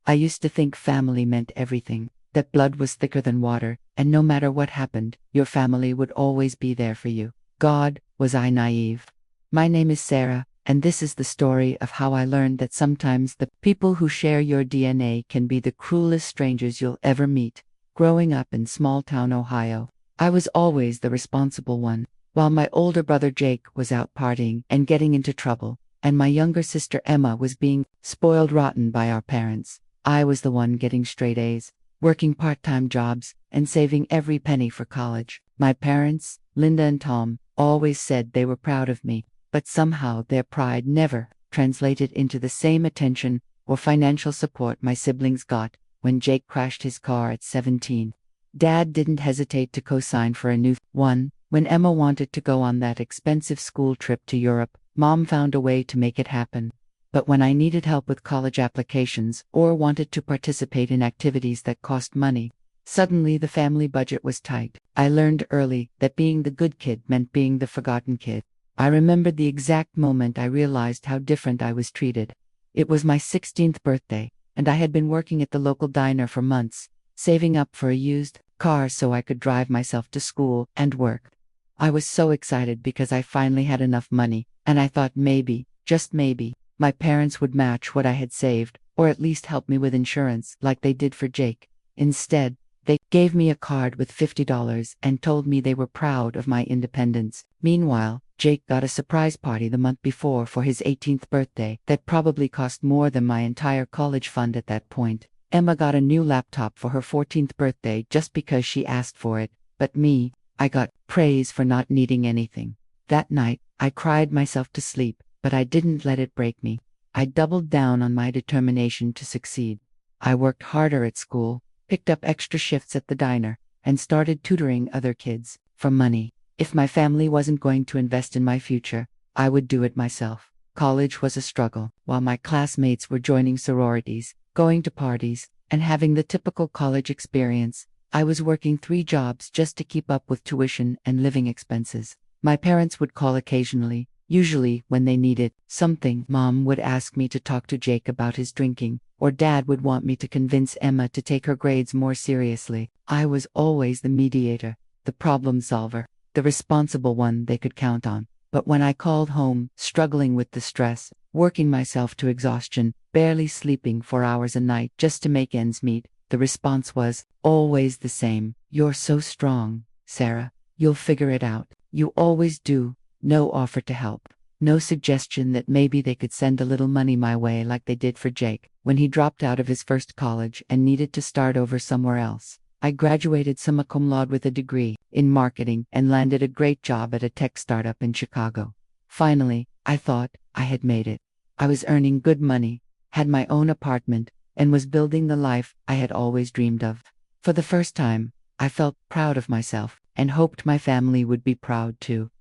I used to think family meant everything, that blood was thicker than water, and no matter what happened, your family would always be there for you. God, was I naive? My name is Sarah, and this is the story of how I learned that sometimes the people who share your DNA can be the cruelest strangers you'll ever meet. Growing up in small-town Ohio, I was always the responsible one, while my older brother Jake was out partying and getting into trouble, and my younger sister Emma was being spoiled rotten by our parents. I was the one getting straight A's, working part-time jobs, and saving every penny for college. My parents, Linda and Tom, always said they were proud of me, but somehow their pride never translated into the same attention or financial support my siblings got when Jake crashed his car at 17. Dad didn't hesitate to co-sign for a new one. When Emma wanted to go on that expensive school trip to Europe, Mom found a way to make it happen. But when I needed help with college applications or wanted to participate in activities that cost money, suddenly the family budget was tight. I learned early that being the good kid meant being the forgotten kid. I remembered the exact moment I realized how different I was treated. It was my 16th birthday, and I had been working at the local diner for months, saving up for a used car so I could drive myself to school and work. I was so excited because I finally had enough money, and I thought maybe, just maybe, my parents would match what I had saved, or at least help me with insurance like they did for Jake. Instead, they gave me a card with $50 and told me they were proud of my independence. Meanwhile, Jake got a surprise party the month before for his 18th birthday that probably cost more than my entire college fund at that point. Emma got a new laptop for her 14th birthday just because she asked for it, but me, I got praise for not needing anything. That night, I cried myself to sleep, but I didn't let it break me. I doubled down on my determination to succeed. I worked harder at school, picked up extra shifts at the diner, and started tutoring other kids for money. If my family wasn't going to invest in my future, I would do it myself. College was a struggle. While my classmates were joining sororities, going to parties, and having the typical college experience, I was working 3 jobs just to keep up with tuition and living expenses. My parents would call occasionally, usually when they needed something. Mom would ask me to talk to Jake about his drinking, or Dad would want me to convince Emma to take her grades more seriously. I was always the mediator, the problem solver, the responsible one they could count on. But when I called home, struggling with the stress, working myself to exhaustion, barely sleeping 4 hours a night just to make ends meet, the response was always the same. "You're so strong, Sarah. You'll figure it out. You always do." No offer to help. No suggestion that maybe they could send a little money my way like they did for Jake when he dropped out of his first college and needed to start over somewhere else. I graduated summa cum laude with a degree in marketing and landed a great job at a tech startup in Chicago. Finally, I thought I had made it. I was earning good money, had my own apartment, and was building the life I had always dreamed of. For the first time, I felt proud of myself and hoped my family would be proud too.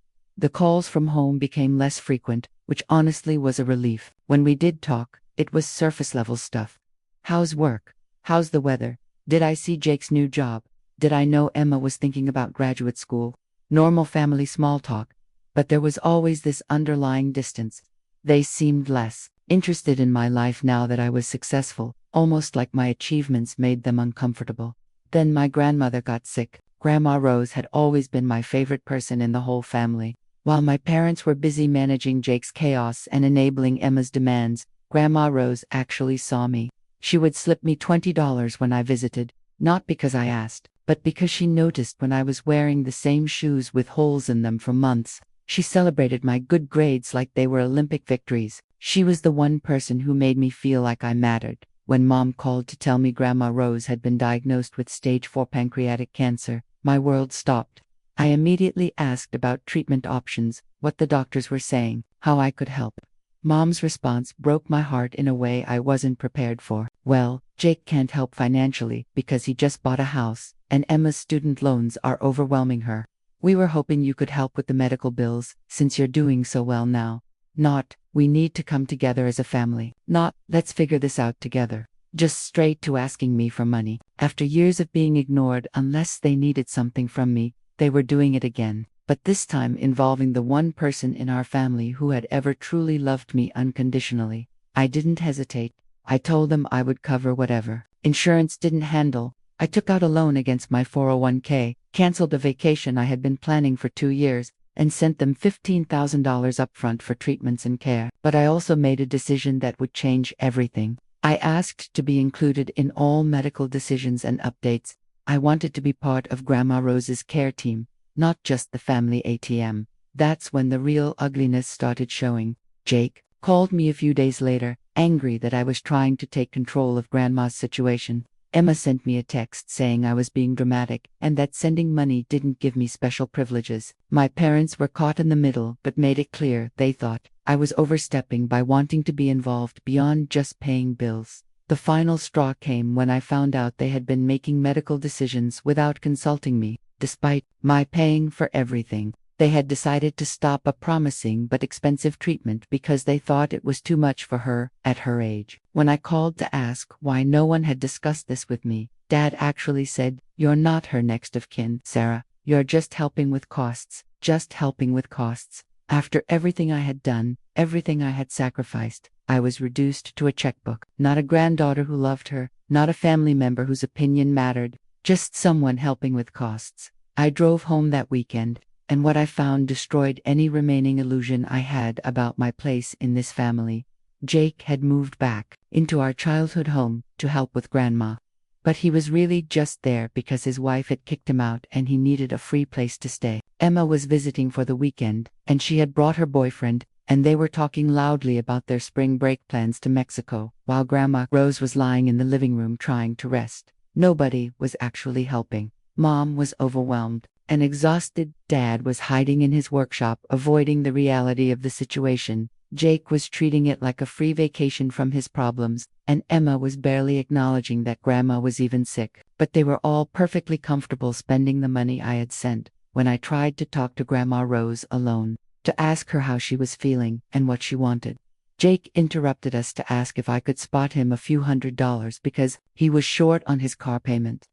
The calls from home became less frequent, which honestly was a relief. When we did talk, it was surface-level stuff. How's work? How's the weather? Did I see Jake's new job? Did I know Emma was thinking about graduate school? Normal family small talk. But there was always this underlying distance. They seemed less interested in my life now that I was successful, almost like my achievements made them uncomfortable. Then my grandmother got sick. Grandma Rose had always been my favorite person in the whole family. While my parents were busy managing Jake's chaos and enabling Emma's demands, Grandma Rose actually saw me. She would slip me $20 when I visited, not because I asked, but because she noticed when I was wearing the same shoes with holes in them for months. She celebrated my good grades like they were Olympic victories. She was the one person who made me feel like I mattered. When Mom called to tell me Grandma Rose had been diagnosed with stage 4 pancreatic cancer, my world stopped. I immediately asked about treatment options, what the doctors were saying, how I could help. Mom's response broke my heart in a way I wasn't prepared for. "Well, Jake can't help financially because he just bought a house, and Emma's student loans are overwhelming her. We were hoping you could help with the medical bills, since you're doing so well now. Not, we need to come together as a family. Not, let's figure this out together." Just straight to asking me for money. After years of being ignored unless they needed something from me, they were doing it again. But this time involving the one person in our family who had ever truly loved me unconditionally. I didn't hesitate. I told them I would cover whatever insurance didn't handle. I took out a loan against my 401k, canceled a vacation I had been planning for 2 years, and sent them $15,000 upfront for treatments and care. But I also made a decision that would change everything. I asked to be included in all medical decisions and updates. I wanted to be part of Grandma Rose's care team, not just the family ATM. That's when the real ugliness started showing. Jake called me a few days later, angry that I was trying to take control of Grandma's situation. Emma sent me a text saying I was being dramatic and that sending money didn't give me special privileges. My parents were caught in the middle but made it clear they thought I was overstepping by wanting to be involved beyond just paying bills. The final straw came when I found out they had been making medical decisions without consulting me. Despite my paying for everything, they had decided to stop a promising but expensive treatment because they thought it was too much for her at her age. When I called to ask why no one had discussed this with me, Dad actually said, "You're not her next of kin, Sarah. You're just helping with costs. Just helping with costs." After everything I had done, everything I had sacrificed, I was reduced to a checkbook. Not a granddaughter who loved her, not a family member whose opinion mattered, just someone helping with costs. I drove home that weekend, and what I found destroyed any remaining illusion I had about my place in this family. Jake had moved back into our childhood home to help with Grandma. But he was really just there because his wife had kicked him out and he needed a free place to stay. Emma was visiting for the weekend, and she had brought her boyfriend, and they were talking loudly about their spring break plans to Mexico, while Grandma Rose was lying in the living room trying to rest. Nobody was actually helping. Mom was overwhelmed and exhausted. Dad was hiding in his workshop, avoiding the reality of the situation. Jake was treating it like a free vacation from his problems, and Emma was barely acknowledging that Grandma was even sick. But they were all perfectly comfortable spending the money I had sent. When I tried to talk to Grandma Rose alone, to ask her how she was feeling and what she wanted, Jake interrupted us to ask if I could spot him a few $100s because he was short on his car payment.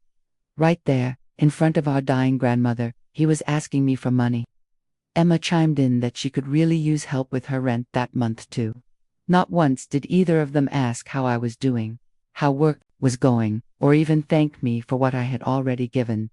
Right there, in front of our dying grandmother, he was asking me for money. Emma chimed in that she could really use help with her rent that month too. Not once did either of them ask how I was doing, how work was going, or even thank me for what I had already given.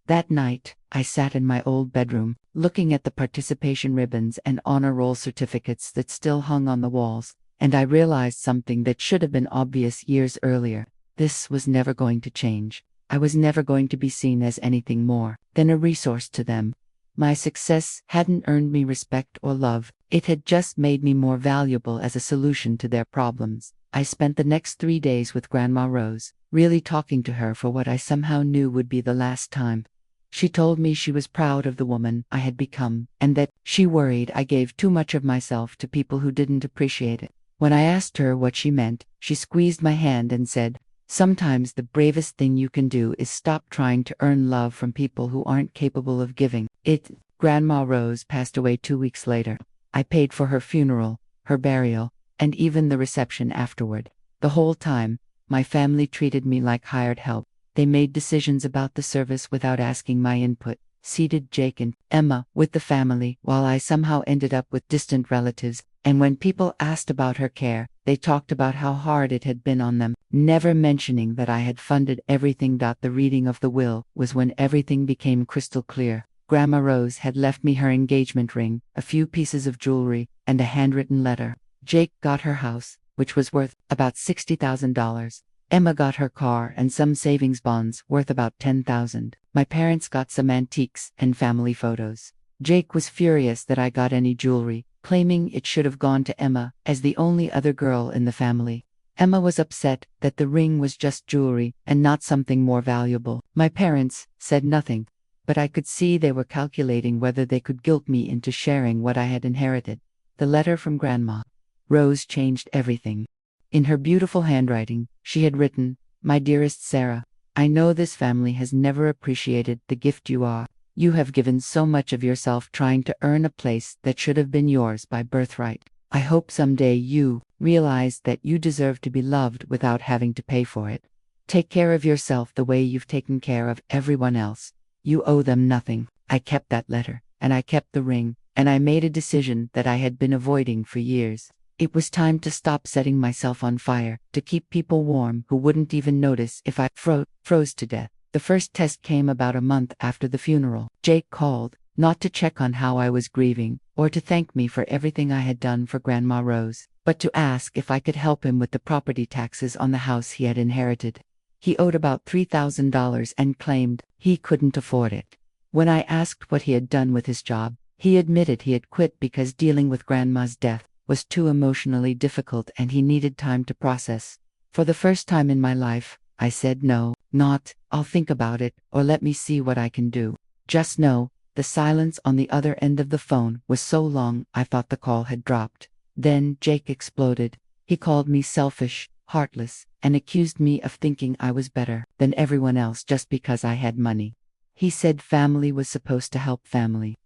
That night, I sat in my old bedroom, looking at the participation ribbons and honor roll certificates that still hung on the walls, and I realized something that should have been obvious years earlier. This was never going to change. I was never going to be seen as anything more than a resource to them. My success hadn't earned me respect or love, it had just made me more valuable as a solution to their problems. I spent the next 3 days with Grandma Rose, really talking to her for what I somehow knew would be the last time. She told me she was proud of the woman I had become, and that she worried I gave too much of myself to people who didn't appreciate it. When I asked her what she meant, she squeezed my hand and said, "Sometimes the bravest thing you can do is stop trying to earn love from people who aren't capable of giving it." Grandma Rose passed away 2 weeks later. I paid for her funeral, her burial, and even the reception afterward. The whole time, my family treated me like hired help. They made decisions about the service without asking my input, seated Jake and Emma with the family while I somehow ended up with distant relatives, and when people asked about her care, they talked about how hard it had been on them, never mentioning that I had funded everything. The reading of the will was when everything became crystal clear. Grandma Rose had left me her engagement ring, a few pieces of jewelry, and a handwritten letter. Jake got her house, which was worth about $60,000. Emma got her car and some savings bonds worth about $10,000. My parents got some antiques and family photos. Jake was furious that I got any jewelry, claiming it should have gone to Emma as the only other girl in the family. Emma was upset that the ring was just jewelry and not something more valuable. My parents said nothing, but I could see they were calculating whether they could guilt me into sharing what I had inherited. The letter from Grandma Rose changed everything. In her beautiful handwriting, she had written, "My dearest Sarah, I know this family has never appreciated the gift you are. You have given so much of yourself trying to earn a place that should have been yours by birthright. I hope someday you realize that you deserve to be loved without having to pay for it. Take care of yourself the way you've taken care of everyone else. You owe them nothing." I kept that letter, and I kept the ring, and I made a decision that I had been avoiding for years. It was time to stop setting myself on fire, to keep people warm who wouldn't even notice if I froze to death. The first test came about a month after the funeral. Jake called, not to check on how I was grieving, or to thank me for everything I had done for Grandma Rose, but to ask if I could help him with the property taxes on the house he had inherited. He owed about $3,000 and claimed he couldn't afford it. When I asked what he had done with his job, he admitted he had quit because dealing with Grandma's death was too emotionally difficult and he needed time to process. For the first time in my life, I said no, not, "I'll think about it," or "let me see what I can do." Just no. The silence on the other end of the phone was so long I thought the call had dropped. Then Jake exploded. He called me selfish, heartless, and accused me of thinking I was better than everyone else just because I had money. He said family was supposed to help family,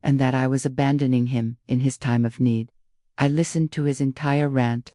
and that I was abandoning him in his time of need. I listened to his entire rant,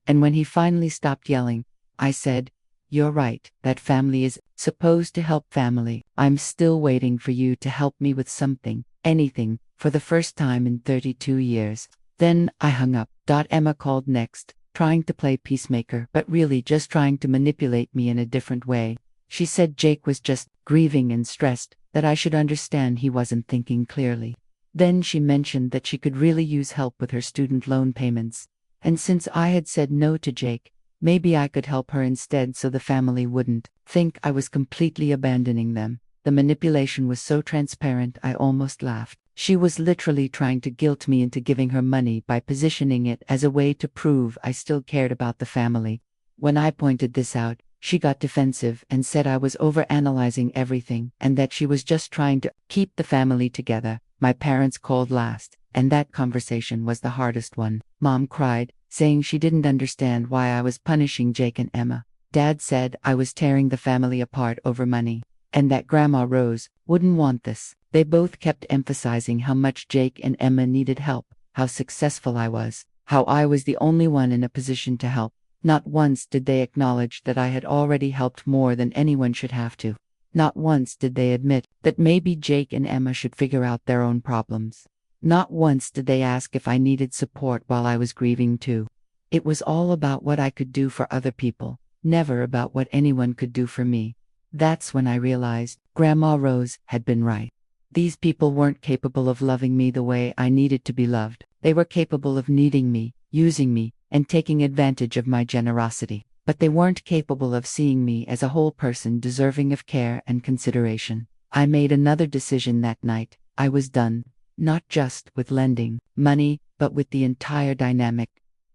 and when he finally stopped yelling, I said, "You're right, that family is supposed to help family. I'm still waiting for you to help me with something, anything, for the first time in 32 years. Then I hung up. Emma called next, trying to play peacemaker, but really just trying to manipulate me in a different way. She said Jake was just grieving and stressed, that I should understand he wasn't thinking clearly. Then she mentioned that she could really use help with her student loan payments. And since I had said no to Jake, maybe I could help her instead so the family wouldn't think I was completely abandoning them. The manipulation was so transparent I almost laughed. She was literally trying to guilt me into giving her money by positioning it as a way to prove I still cared about the family. When I pointed this out, she got defensive and said I was overanalyzing everything and that she was just trying to keep the family together. My parents called last, and that conversation was the hardest one. Mom cried, saying she didn't understand why I was punishing Jake and Emma. Dad said I was tearing the family apart over money, and that Grandma Rose wouldn't want this. They both kept emphasizing how much Jake and Emma needed help, how successful I was, how I was the only one in a position to help. Not once did they acknowledge that I had already helped more than anyone should have to. Not once did they admit that maybe Jake and Emma should figure out their own problems. Not once did they ask if I needed support while I was grieving too. It was all about what I could do for other people, never about what anyone could do for me. That's when I realized Grandma Rose had been right. These people weren't capable of loving me the way I needed to be loved. They were capable of needing me, using me, and taking advantage of my generosity. But they weren't capable of seeing me as a whole person deserving of care and consideration. I made another decision that night. I was done, not just with lending money, but with the entire dynamic.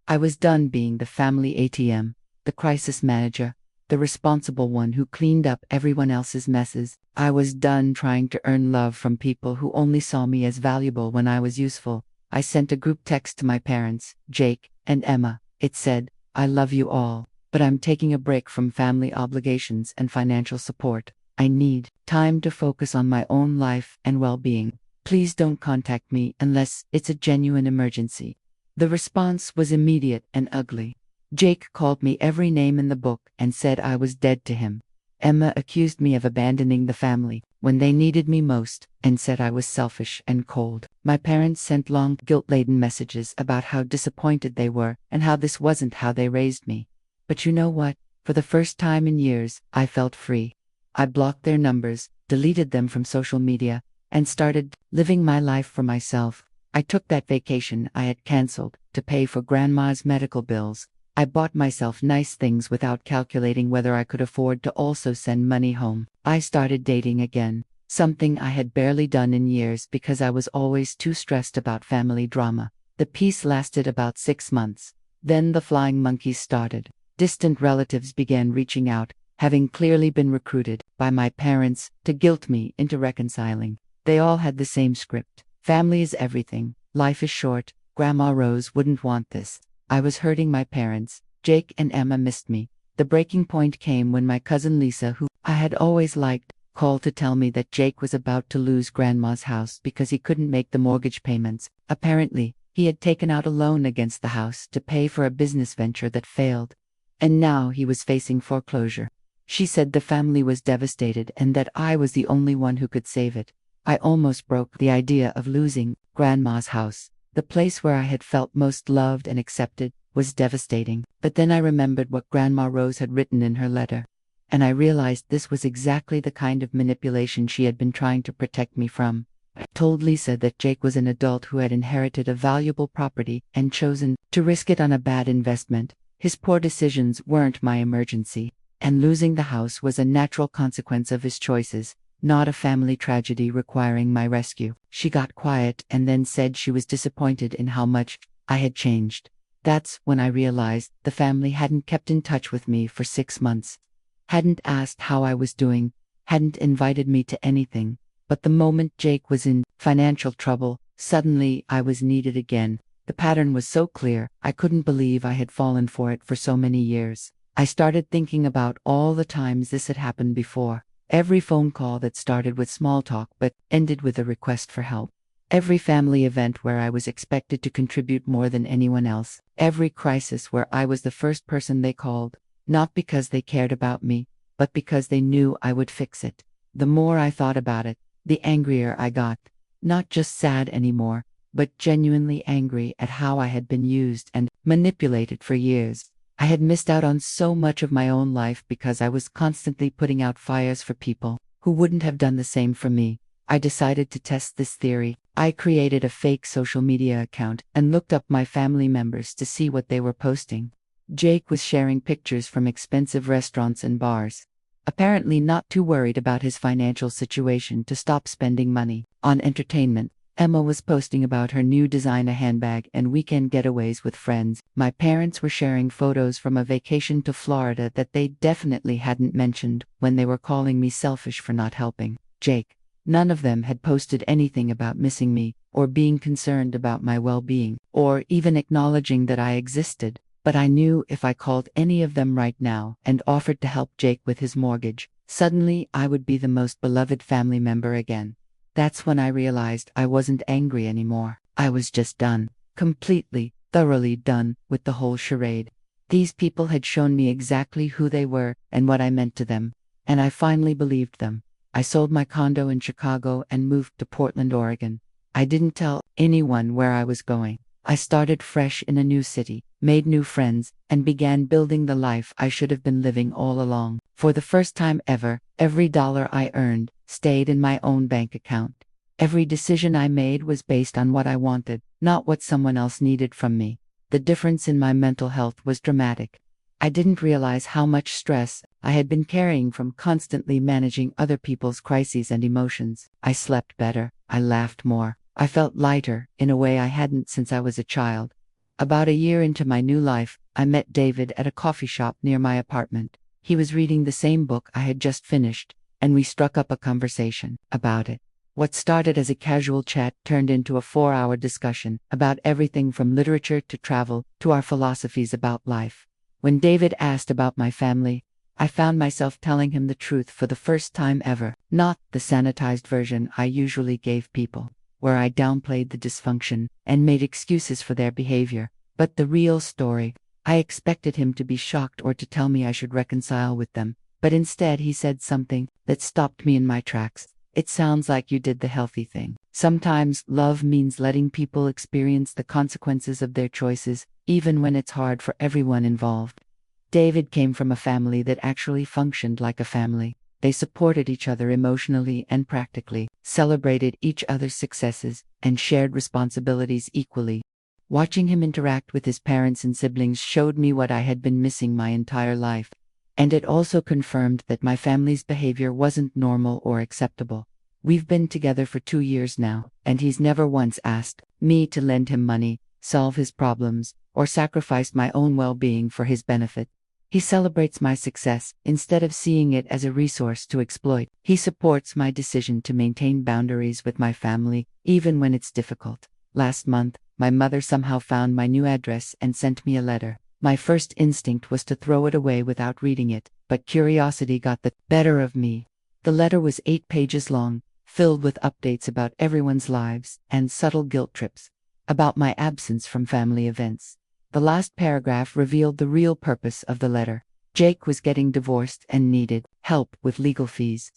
I was done being the family ATM, the crisis manager, the responsible one who cleaned up everyone else's messes. I was done trying to earn love from people who only saw me as valuable when I was useful. I sent a group text to my parents, Jake and Emma. It said, "I love you all, but I'm taking a break from family obligations and financial support. I need time to focus on my own life and well-being. Please don't contact me unless it's a genuine emergency." The response was immediate and ugly. Jake called me every name in the book and said I was dead to him. Emma accused me of abandoning the family when they needed me most and said I was selfish and cold. My parents sent long, guilt-laden messages about how disappointed they were and how this wasn't how they raised me. But you know what? For the first time in years, I felt free. I blocked their numbers, deleted them from social media, and started living my life for myself. I took that vacation I had canceled to pay for Grandma's medical bills. I bought myself nice things without calculating whether I could afford to also send money home. I started dating again, something I had barely done in years because I was always too stressed about family drama. The peace lasted about 6 months. Then the flying monkeys started. Distant relatives began reaching out, having clearly been recruited by my parents to guilt me into reconciling. They all had the same script. Family is everything. Life is short. Grandma Rose wouldn't want this. I was hurting my parents. Jake and Emma missed me. The breaking point came when my cousin Lisa, who I had always liked, called to tell me that Jake was about to lose Grandma's house because he couldn't make the mortgage payments. Apparently, he had taken out a loan against the house to pay for a business venture that failed. And now he was facing foreclosure. She said the family was devastated and that I was the only one who could save it. I almost broke the idea of losing Grandma's house. The place where I had felt most loved and accepted was devastating. But then I remembered what Grandma Rose had written in her letter, and I realized this was exactly the kind of manipulation she had been trying to protect me from. I told Lisa that Jake was an adult who had inherited a valuable property and chosen to risk it on a bad investment. His poor decisions weren't my emergency, and losing the house was a natural consequence of his choices, not a family tragedy requiring my rescue. She got quiet and then said she was disappointed in how much I had changed. That's when I realized the family hadn't kept in touch with me for 6 months, hadn't asked how I was doing, hadn't invited me to anything. But the moment Jake was in financial trouble, suddenly I was needed again. The pattern was so clear, I couldn't believe I had fallen for it for so many years. I started thinking about all the times this had happened before. Every phone call that started with small talk but ended with a request for help. Every family event where I was expected to contribute more than anyone else. Every crisis where I was the first person they called, not because they cared about me, but because they knew I would fix it. The more I thought about it, the angrier I got. Not just sad anymore, but genuinely angry at how I had been used and manipulated for years. I had missed out on so much of my own life because I was constantly putting out fires for people who wouldn't have done the same for me. I decided to test this theory. I created a fake social media account and looked up my family members to see what they were posting. Jake was sharing pictures from expensive restaurants and bars, apparently not too worried about his financial situation to stop spending money on entertainment. Emma was posting about her new designer handbag and weekend getaways with friends. My parents were sharing photos from a vacation to Florida that they definitely hadn't mentioned when they were calling me selfish for not helping Jake. None of them had posted anything about missing me, or being concerned about my well-being, or even acknowledging that I existed. But I knew if I called any of them right now and offered to help Jake with his mortgage, suddenly I would be the most beloved family member again. That's when I realized I wasn't angry anymore. I was just done. Completely, thoroughly done with the whole charade. These people had shown me exactly who they were and what I meant to them, and I finally believed them. I sold my condo in Chicago and moved to Portland, Oregon. I didn't tell anyone where I was going. I started fresh in a new city, made new friends, and began building the life I should have been living all along. For the first time ever, every dollar I earned stayed in my own bank account. Every decision I made was based on what I wanted, not what someone else needed from me. The difference in my mental health was dramatic. I didn't realize how much stress I had been carrying from constantly managing other people's crises and emotions. I slept better, I laughed more, I felt lighter in a way I hadn't since I was a child. About a year into my new life, I met David at a coffee shop near my apartment. He was reading the same book I had just finished, and we struck up a conversation about it. What started as a casual chat turned into a 4-hour discussion about everything from literature to travel to our philosophies about life. When David asked about my family, I found myself telling him the truth for the first time ever, not the sanitized version I usually gave people, where I downplayed the dysfunction and made excuses for their behavior, but the real story. I expected him to be shocked or to tell me I should reconcile with them, but instead he said something that stopped me in my tracks. It sounds like you did the healthy thing. Sometimes love means letting people experience the consequences of their choices, even when it's hard for everyone involved. David came from a family that actually functioned like a family. They supported each other emotionally and practically, celebrated each other's successes, and shared responsibilities equally. Watching him interact with his parents and siblings showed me what I had been missing my entire life. And it also confirmed that my family's behavior wasn't normal or acceptable. We've been together for 2 years now, and he's never once asked me to lend him money, solve his problems, or sacrifice my own well-being for his benefit. He celebrates my success instead of seeing it as a resource to exploit. He supports my decision to maintain boundaries with my family, even when it's difficult. Last month, my mother somehow found my new address and sent me a letter. My first instinct was to throw it away without reading it, but curiosity got the better of me. The letter was 8 pages long, filled with updates about everyone's lives and subtle guilt trips about my absence from family events. The last paragraph revealed the real purpose of the letter. Jake was getting divorced and needed help with legal fees.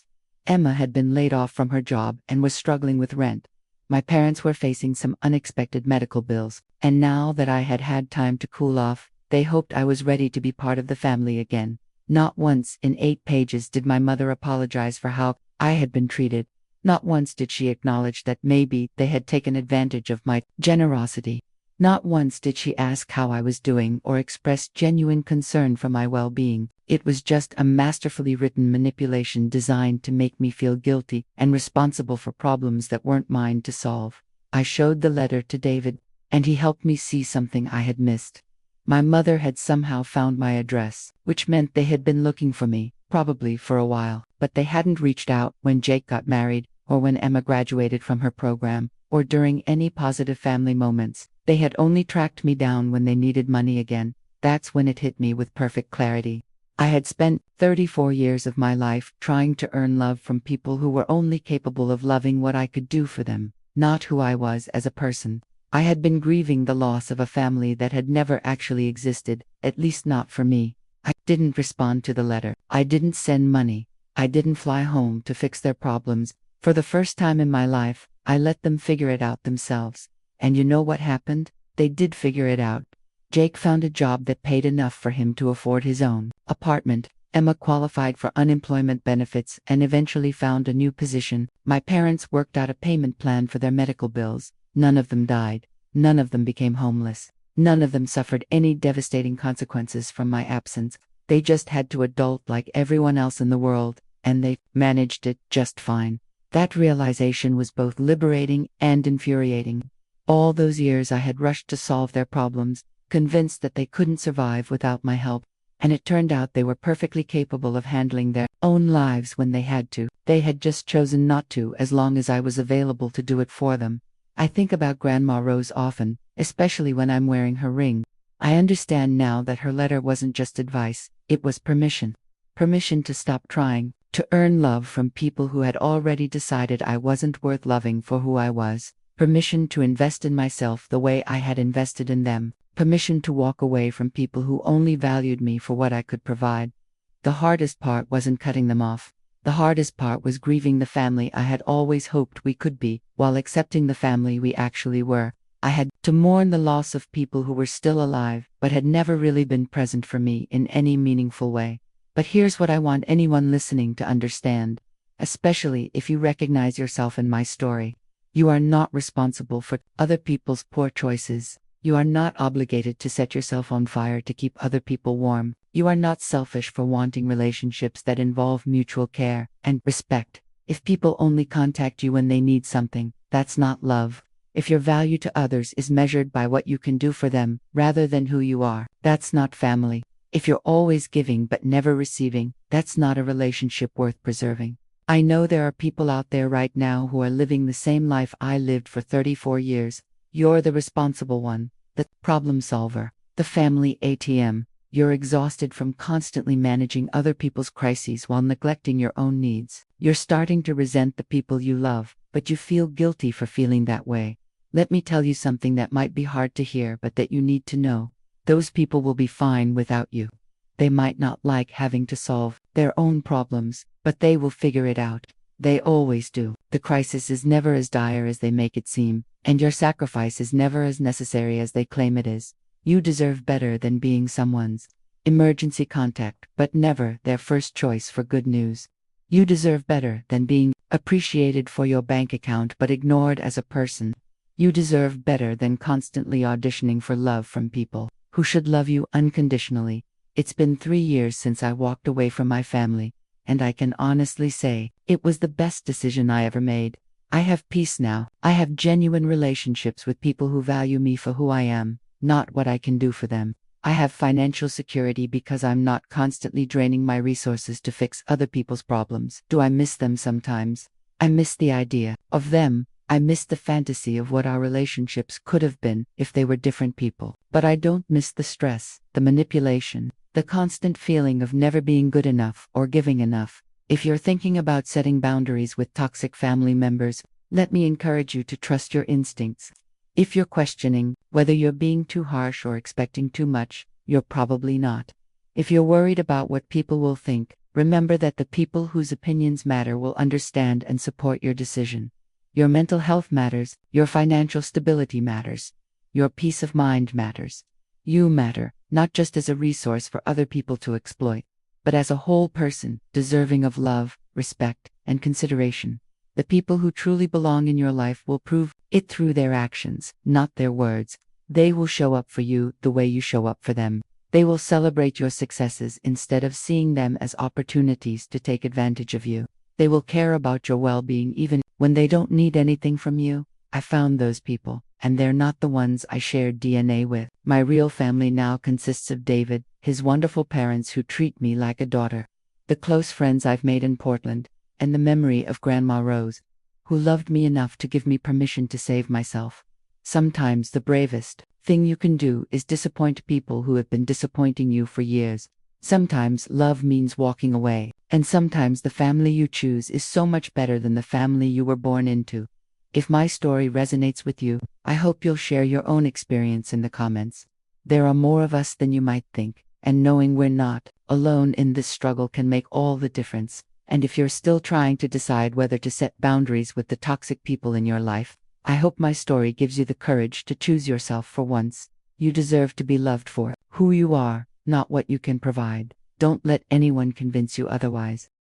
Emma had been laid off from her job and was struggling with rent. My parents were facing some unexpected medical bills, and now that I had had time to cool off, they hoped I was ready to be part of the family again. Not once in 8 pages did my mother apologize for how I had been treated. Not once did she acknowledge that maybe they had taken advantage of my generosity. Not once did she ask how I was doing or express genuine concern for my well-being. It was just a masterfully written manipulation designed to make me feel guilty and responsible for problems that weren't mine to solve. I showed the letter to David, and he helped me see something I had missed. My mother had somehow found my address, which meant they had been looking for me, probably for a while, but they hadn't reached out when Jake got married, or when Emma graduated from her program, or during any positive family moments. They had only tracked me down when they needed money again. That's when it hit me with perfect clarity. I had spent 34 years of my life trying to earn love from people who were only capable of loving what I could do for them, not who I was as a person. I had been grieving the loss of a family that had never actually existed, at least not for me. I didn't respond to the letter. I didn't send money. I didn't fly home to fix their problems. For the first time in my life, I let them figure it out themselves. And you know what happened? They did figure it out. Jake found a job that paid enough for him to afford his own apartment. Emma qualified for unemployment benefits and eventually found a new position. My parents worked out a payment plan for their medical bills. None of them died. None of them became homeless. None of them suffered any devastating consequences from my absence. They just had to adult like everyone else in the world, and they managed it just fine. That realization was both liberating and infuriating. All those years I had rushed to solve their problems, convinced that they couldn't survive without my help, and it turned out they were perfectly capable of handling their own lives when they had to. They had just chosen not to as long as I was available to do it for them. I think about Grandma Rose often, especially when I'm wearing her ring. I understand now that her letter wasn't just advice, it was permission. Permission to stop trying, to earn love from people who had already decided I wasn't worth loving for who I was. Permission to invest in myself the way I had invested in them. Permission to walk away from people who only valued me for what I could provide. The hardest part wasn't cutting them off. The hardest part was grieving the family I had always hoped we could be, while accepting the family we actually were. I had to mourn the loss of people who were still alive, but had never really been present for me in any meaningful way. But here's what I want anyone listening to understand, especially if you recognize yourself in my story. You are not responsible for other people's poor choices. You are not obligated to set yourself on fire to keep other people warm. You are not selfish for wanting relationships that involve mutual care and respect. If people only contact you when they need something, that's not love. If your value to others is measured by what you can do for them, rather than who you are, that's not family. If you're always giving but never receiving, that's not a relationship worth preserving. I know there are people out there right now who are living the same life I lived for 34 years. You're the responsible one, the problem solver, the family ATM. You're exhausted from constantly managing other people's crises while neglecting your own needs. You're starting to resent the people you love, but you feel guilty for feeling that way. Let me tell you something that might be hard to hear but that you need to know. Those people will be fine without you. They might not like having to solve their own problems, but they will figure it out. They always do. The crisis is never as dire as they make it seem, and your sacrifice is never as necessary as they claim it is. You deserve better than being someone's emergency contact, but never their first choice for good news. You deserve better than being appreciated for your bank account but ignored as a person. You deserve better than constantly auditioning for love from people who should love you unconditionally. It's been 3 years since I walked away from my family, and I can honestly say, it was the best decision I ever made. I have peace now. I have genuine relationships with people who value me for who I am, not what I can do for them. I have financial security because I'm not constantly draining my resources to fix other people's problems. Do I miss them sometimes? I miss the idea of them. I miss the fantasy of what our relationships could have been if they were different people. But I don't miss the stress, the manipulation, the constant feeling of never being good enough or giving enough. If you're thinking about setting boundaries with toxic family members, let me encourage you to trust your instincts. If you're questioning whether you're being too harsh or expecting too much, you're probably not. If you're worried about what people will think, remember that the people whose opinions matter will understand and support your decision. Your mental health matters, your financial stability matters, your peace of mind matters. You matter, not just as a resource for other people to exploit, but as a whole person, deserving of love, respect, and consideration. The people who truly belong in your life will prove it through their actions, not their words. They will show up for you the way you show up for them. They will celebrate your successes instead of seeing them as opportunities to take advantage of you. They will care about your well-being even when they don't need anything from you. I found those people, and they're not the ones I shared DNA with. My real family now consists of David, his wonderful parents who treat me like a daughter, the close friends I've made in Portland, and the memory of Grandma Rose, who loved me enough to give me permission to save myself. Sometimes the bravest thing you can do is disappoint people who have been disappointing you for years. Sometimes love means walking away, and sometimes the family you choose is so much better than the family you were born into. If my story resonates with you, I hope you'll share your own experience in the comments. There are more of us than you might think, and knowing we're not alone in this struggle can make all the difference. And if you're still trying to decide whether to set boundaries with the toxic people in your life, I hope my story gives you the courage to choose yourself for once. You deserve to be loved for who you are, not what you can provide. Don't let anyone convince you otherwise.